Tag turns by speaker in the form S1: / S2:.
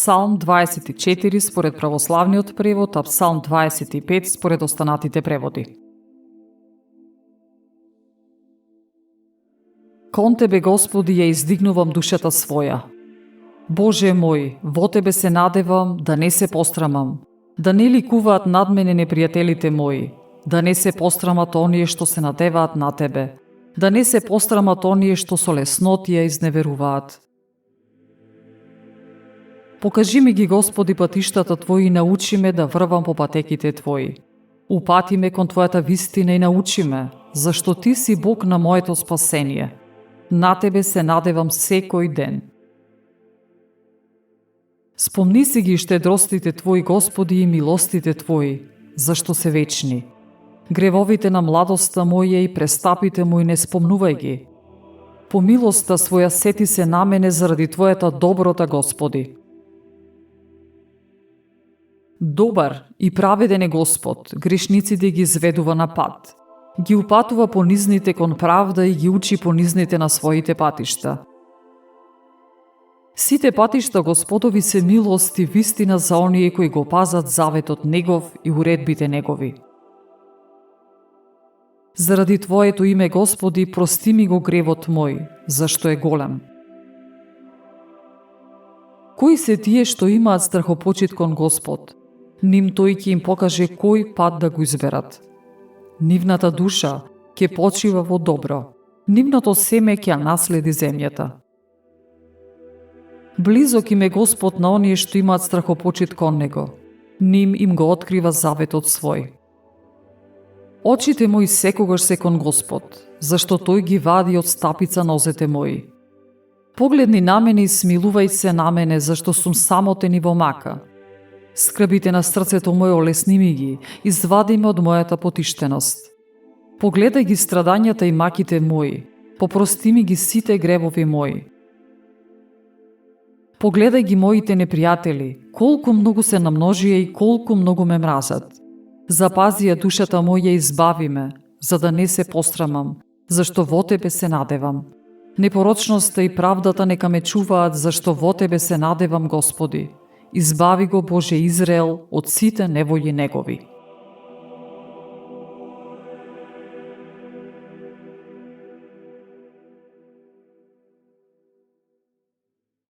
S1: Псалм 24 според православниот превод, а Псалм 25 според останатите преводи. Кон Тебе, Господи, ја издигнувам душата своја. Боже мој, во Тебе се надевам да не се пострамам, да не ликуваат над мене непријателите мои, да не се пострамат оние што се надеваат на Тебе, да не се пострамат оние што со леснотија изневеруваат. Покажи ми ги, Господи, патиштата Твои и научи ме да врвам по патеките Твои. Упати ме кон Твојата вистина и научи ме, зашто Ти си Бог на моето спасение. На Тебе се надевам секој ден. Спомни си ги штедростите Твои, Господи, и милостите Твои, зашто се вечни. Гревовите на младоста моја и престапите мои не спомнувај ги. По милоста Своја сети се на мене заради Твојата доброта, Господи. Добар и праведен е Господ, грешниците ги изведува на пат. Ги упатува понизните кон правда и ги учи понизните на своите патишта. Сите патишта Господови се милост и вистина за оние кои го пазат заветот Негов и уредбите Негови. Заради Твоето име, Господи, прости ми го гревот мој, зашто е голем. Кои се тие што имаат страхопочит кон Господ? Ним тој ќе им покаже кој пат да го изберат. Нивната душа ќе почива во добро. Нивното семе ќе наследи земјата. Близок им е Господ на оние што имаат страхопочит кон Него. Ним им го открива заветот свој. Очите мои секогаш се кон Господ, зашто Тој ги вади од стапица нозете мои. Погледни на мене и смилувај се на мене, зашто сум самотен и во мака. Скрбите на срцето моје олесни ми ги, извади ме од мојата потиштеност. Погледај ги страдањата и маките мои, попрости ми ги сите гревови мои. Погледај ги моите непријатели, колку многу се намножија и колку многу ме мразат. Запази ја душата моја и избави ме, за да не се пострамам, зашто во Тебе се надевам. Непорочноста и правдата нека ме чуваат, зашто во Тебе се надевам, Господи. Избави го, Боже Израел, од сите неволји Негови.